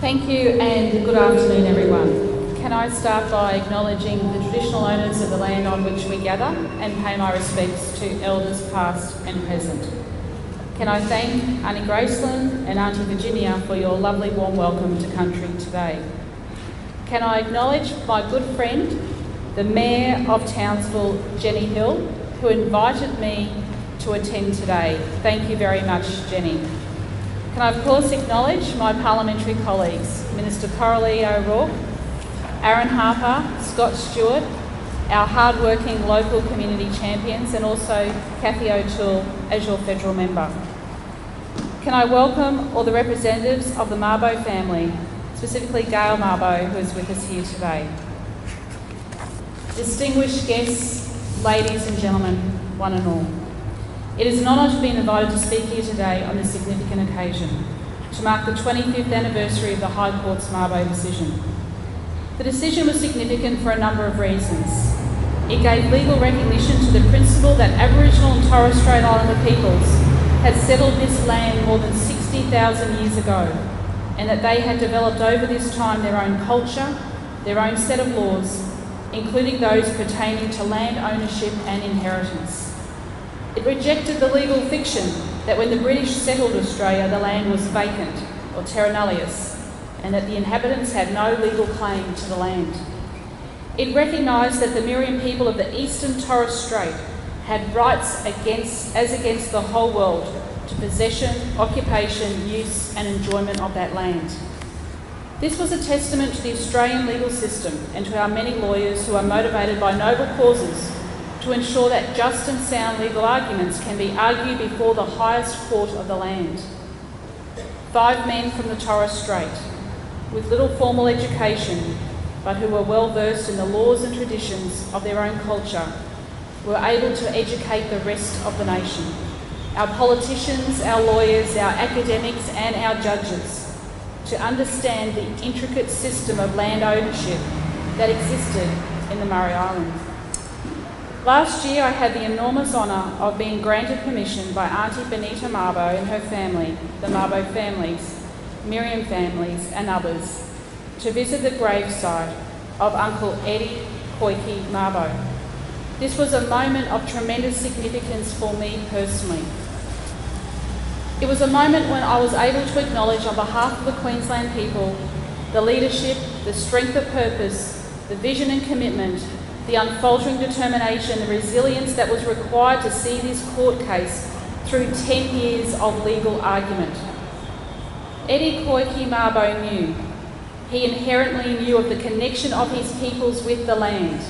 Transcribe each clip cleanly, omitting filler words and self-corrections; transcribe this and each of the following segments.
Thank you and good afternoon everyone. Can I start by acknowledging the traditional owners of the land on which we gather and pay my respects to elders past and present. Can I thank Auntie Graceland and Auntie Virginia for your lovely warm welcome to country today. Can I acknowledge my good friend, the Mayor of Townsville, Jenny Hill, who invited me to attend today. Thank you very much, Jenny. Can I of course acknowledge my parliamentary colleagues, Minister Coralie O'Rourke, Aaron Harper, Scott Stewart, our hard-working local community champions, and also Cathy O'Toole as your federal member. Can I welcome all the representatives of the Mabo family, specifically Gail Mabo, who is with us here today. Distinguished guests, ladies and gentlemen, one and all. It is an honour to be invited to speak here today on this significant occasion, to mark the 25th anniversary of the High Court's Mabo decision. The decision was significant for a number of reasons. It gave legal recognition to the principle that Aboriginal and Torres Strait Islander peoples had settled this land more than 60,000 years ago, and that they had developed over this time their own culture, their own set of laws, including those pertaining to land ownership and inheritance. It rejected the legal fiction that when the British settled Australia, the land was vacant or terra nullius, and that the inhabitants had no legal claim to the land. It recognised that the Miriam people of the Eastern Torres Strait had rights as against the whole world to possession, occupation, use and enjoyment of that land. This was a testament to the Australian legal system and to our many lawyers who are motivated by noble causes to ensure that just and sound legal arguments can be argued before the highest court of the land. 5 men from the Torres Strait, with little formal education, but who were well versed in the laws and traditions of their own culture, were able to educate the rest of the nation. Our politicians, our lawyers, our academics and our judges, to understand the intricate system of land ownership that existed in the Murray Islands. Last year I had the enormous honour of being granted permission by Auntie Benita Mabo and her family, the Mabo families, Miriam families and others, to visit the gravesite of Uncle Eddie Koiki Mabo. This was a moment of tremendous significance for me personally. It was a moment when I was able to acknowledge on behalf of the Queensland people the leadership, the strength of purpose, the vision and commitment, the unfaltering determination, the resilience that was required to see this court case through 10 years of legal argument. Eddie Koiki Mabo knew. He inherently knew of the connection of his peoples with the land.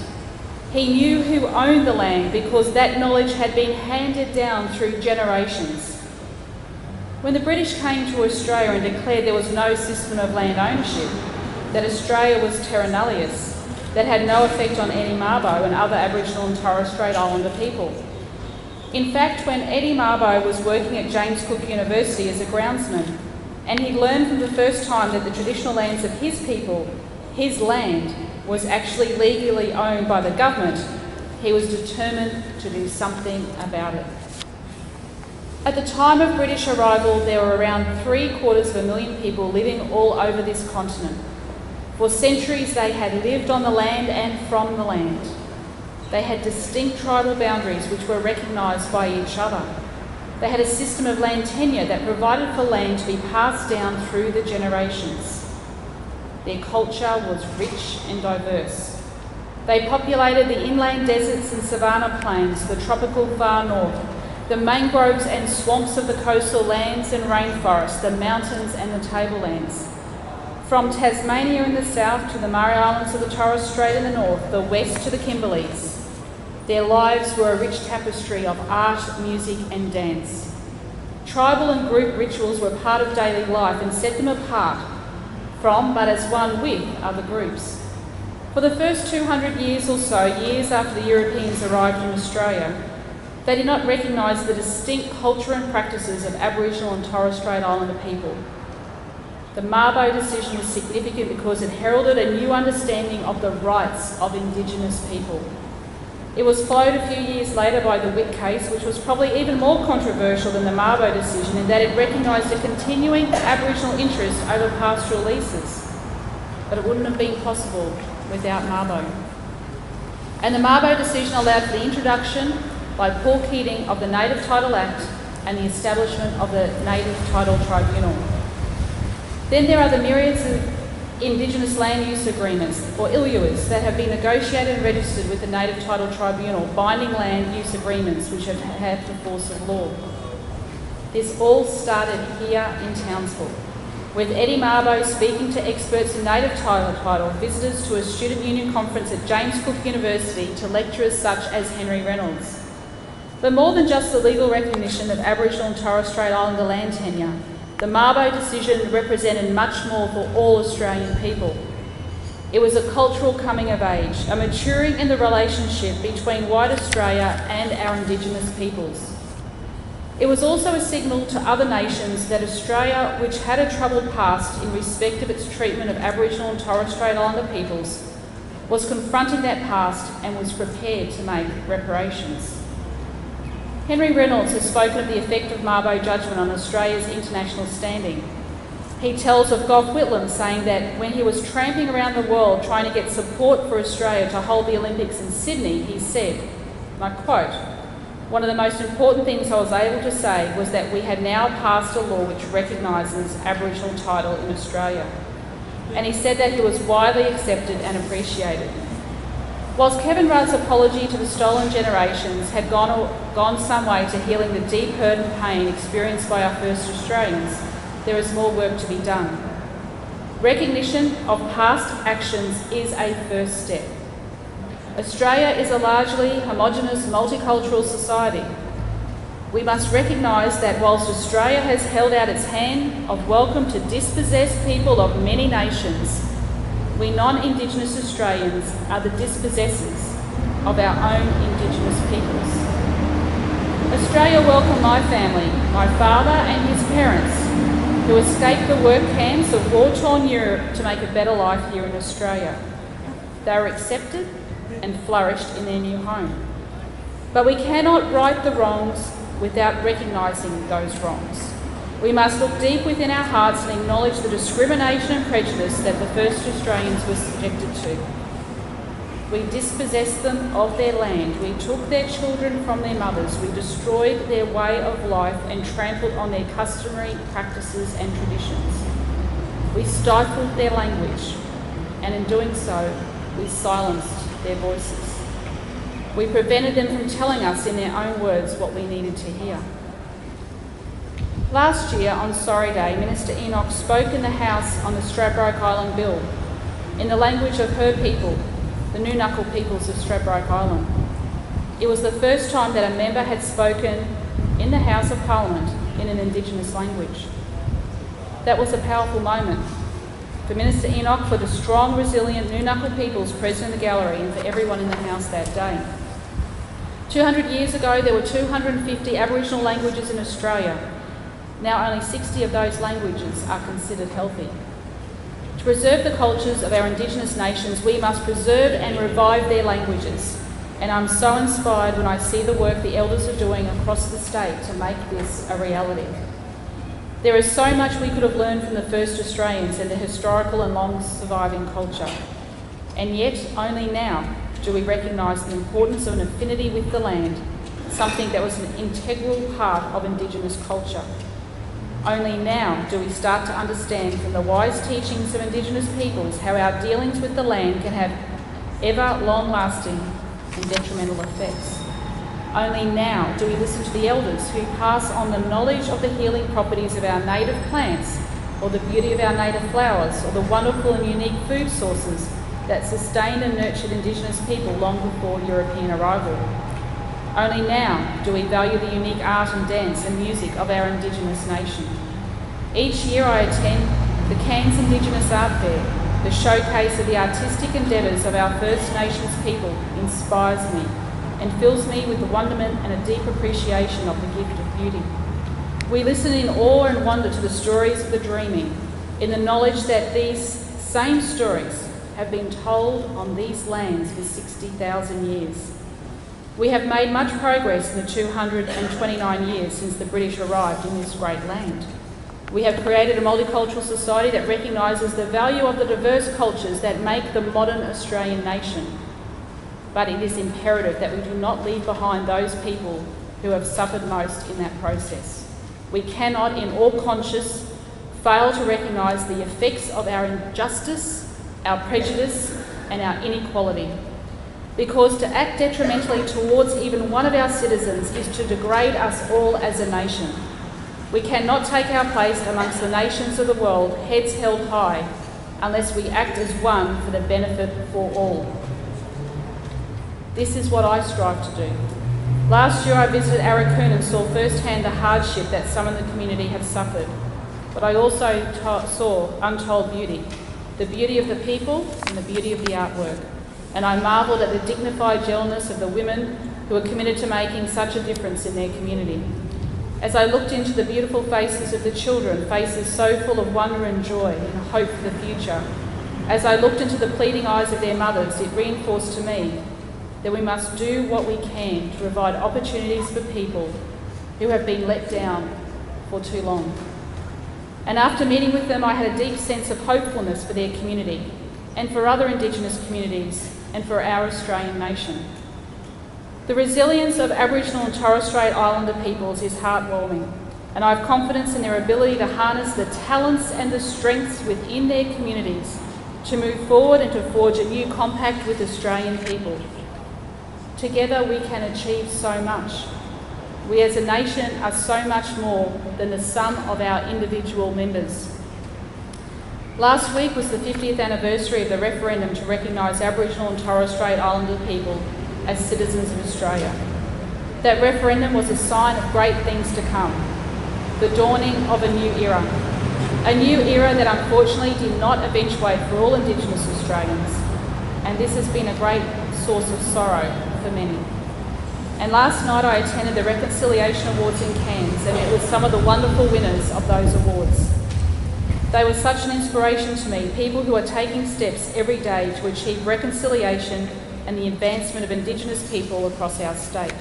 He knew who owned the land because that knowledge had been handed down through generations. When the British came to Australia and declared there was no system of land ownership, that Australia was terra nullius, that had no effect on Eddie Mabo and other Aboriginal and Torres Strait Islander people. In fact, when Eddie Mabo was working at James Cook University as a groundsman, and he learned for the first time that the traditional lands of his people, his land, was actually legally owned by the government, he was determined to do something about it. At the time of British arrival, there were around 750,000 people living all over this continent. For centuries they had lived on the land and from the land. They had distinct tribal boundaries which were recognised by each other. They had a system of land tenure that provided for land to be passed down through the generations. Their culture was rich and diverse. They populated the inland deserts and savanna plains, the tropical far north, the mangroves and swamps of the coastal lands and rainforests, the mountains and the tablelands. From Tasmania in the south to the Murray Islands of the Torres Strait in the north, the west to the Kimberleys. Their lives were a rich tapestry of art, music and dance. Tribal and group rituals were part of daily life and set them apart from, but as one with, other groups. For the first 200 years or so, years after the Europeans arrived in Australia, they did not recognise the distinct culture and practices of Aboriginal and Torres Strait Islander people. The Mabo decision was significant because it heralded a new understanding of the rights of Indigenous people. It was followed a few years later by the Witt case, which was probably even more controversial than the Mabo decision in that it recognised a continuing Aboriginal interest over pastoral leases. But it wouldn't have been possible without Mabo. And the Mabo decision allowed for the introduction by Paul Keating of the Native Title Act and the establishment of the Native Title Tribunal. Then there are the myriads of Indigenous Land Use Agreements, or ILUAs, that have been negotiated and registered with the Native Title Tribunal, binding land use agreements which have had the force of law. This all started here in Townsville, with Eddie Mabo speaking to experts in native title, visitors to a student union conference at James Cook University, to lecturers such as Henry Reynolds. But more than just the legal recognition of Aboriginal and Torres Strait Islander land tenure, the Mabo decision represented much more for all Australian people. It was a cultural coming of age, a maturing in the relationship between white Australia and our Indigenous peoples. It was also a signal to other nations that Australia, which had a troubled past in respect of its treatment of Aboriginal and Torres Strait Islander peoples, was confronting that past and was prepared to make reparations. Henry Reynolds has spoken of the effect of Mabo judgment on Australia's international standing. He tells of Gough Whitlam saying that when he was tramping around the world trying to get support for Australia to hold the Olympics in Sydney, he said, and I quote, "One of the most important things I was able to say was that we had now passed a law which recognises Aboriginal title in Australia." And he said that he was widely accepted and appreciated. Whilst Kevin Rudd's apology to the stolen generations had gone some way to healing the deep hurt and pain experienced by our first Australians, there is more work to be done. Recognition of past actions is a first step. Australia is a largely homogenous, multicultural society. We must recognise that whilst Australia has held out its hand of welcome to dispossessed people of many nations, we non-Indigenous Australians are the dispossessors of our own Indigenous peoples. Australia welcomed my family, my father and his parents, who escaped the work camps of war-torn Europe to make a better life here in Australia. They were accepted and flourished in their new home. But we cannot right the wrongs without recognising those wrongs. We must look deep within our hearts and acknowledge the discrimination and prejudice that the first Australians were subjected to. We dispossessed them of their land, we took their children from their mothers, we destroyed their way of life and trampled on their customary practices and traditions. We stifled their language, and in doing so, we silenced their voices. We prevented them from telling us in their own words what we needed to hear. Last year, on Sorry Day, Minister Enoch spoke in the House on the Stradbroke Island Bill in the language of her people, the Nunukal peoples of Stradbroke Island. It was the first time that a member had spoken in the House of Parliament in an Indigenous language. That was a powerful moment for Minister Enoch, for the strong, resilient Nunukal peoples present in the gallery, and for everyone in the House that day. 200 years ago, there were 250 Aboriginal languages in Australia. Now only 60 of those languages are considered healthy. To preserve the cultures of our Indigenous nations, we must preserve and revive their languages. And I'm so inspired when I see the work the elders are doing across the state to make this a reality. There is so much we could have learned from the first Australians and their historical and long surviving culture. And yet, only now do we recognise the importance of an affinity with the land, something that was an integral part of Indigenous culture. Only now do we start to understand from the wise teachings of Indigenous peoples how our dealings with the land can have ever long-lasting and detrimental effects. Only now do we listen to the elders who pass on the knowledge of the healing properties of our native plants, or the beauty of our native flowers, or the wonderful and unique food sources that sustained and nurtured Indigenous people long before European arrival. Only now do we value the unique art and dance and music of our Indigenous nation. Each year I attend the Cairns Indigenous Art Fair. The showcase of the artistic endeavours of our First Nations people inspires me and fills me with the wonderment and a deep appreciation of the gift of beauty. We listen in awe and wonder to the stories of the dreaming, in the knowledge that these same stories have been told on these lands for 60,000 years. We have made much progress in the 229 years since the British arrived in this great land. We have created a multicultural society that recognises the value of the diverse cultures that make the modern Australian nation. But it is imperative that we do not leave behind those people who have suffered most in that process. We cannot, in all conscience, fail to recognise the effects of our injustice, our prejudice and our inequality. Because to act detrimentally towards even one of our citizens is to degrade us all as a nation. We cannot take our place amongst the nations of the world, heads held high, unless we act as one for the benefit for all. This is what I strive to do. Last year I visited Arakoon and saw firsthand the hardship that some in the community have suffered. But I also saw untold beauty, the beauty of the people and the beauty of the artwork. And I marvelled at the dignified gentleness of the women who are committed to making such a difference in their community. As I looked into the beautiful faces of the children, faces so full of wonder and joy and hope for the future, as I looked into the pleading eyes of their mothers, it reinforced to me that we must do what we can to provide opportunities for people who have been let down for too long. And after meeting with them, I had a deep sense of hopefulness for their community and for other Indigenous communities and for our Australian nation. The resilience of Aboriginal and Torres Strait Islander peoples is heartwarming, and I have confidence in their ability to harness the talents and the strengths within their communities to move forward and to forge a new compact with Australian people. Together we can achieve so much. We as a nation are so much more than the sum of our individual members. Last week was the 50th anniversary of the referendum to recognise Aboriginal and Torres Strait Islander people as citizens of Australia. That referendum was a sign of great things to come, the dawning of a new era that unfortunately did not eventuate for all Indigenous Australians, and this has been a great source of sorrow for many. And last night I attended the Reconciliation Awards in Cairns and met with some of the wonderful winners of those awards. They were such an inspiration to me, people who are taking steps every day to achieve reconciliation and the advancement of Indigenous people across our state.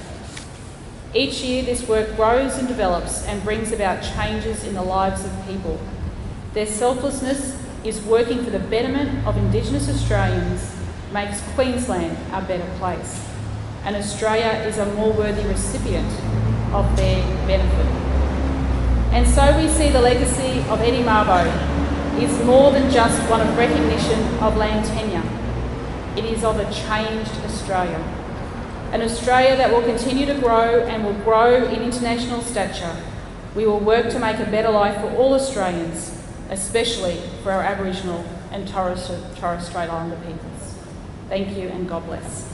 Each year this work grows and develops and brings about changes in the lives of people. Their selflessness is working for the betterment of Indigenous Australians, makes Queensland a better place, and Australia is a more worthy recipient of their benefit. And so we see the legacy of Eddie Mabo is more than just one of recognition of land tenure. It is of a changed Australia. An Australia that will continue to grow and will grow in international stature. We will work to make a better life for all Australians, especially for our Aboriginal and Torres Strait Islander peoples. Thank you and God bless.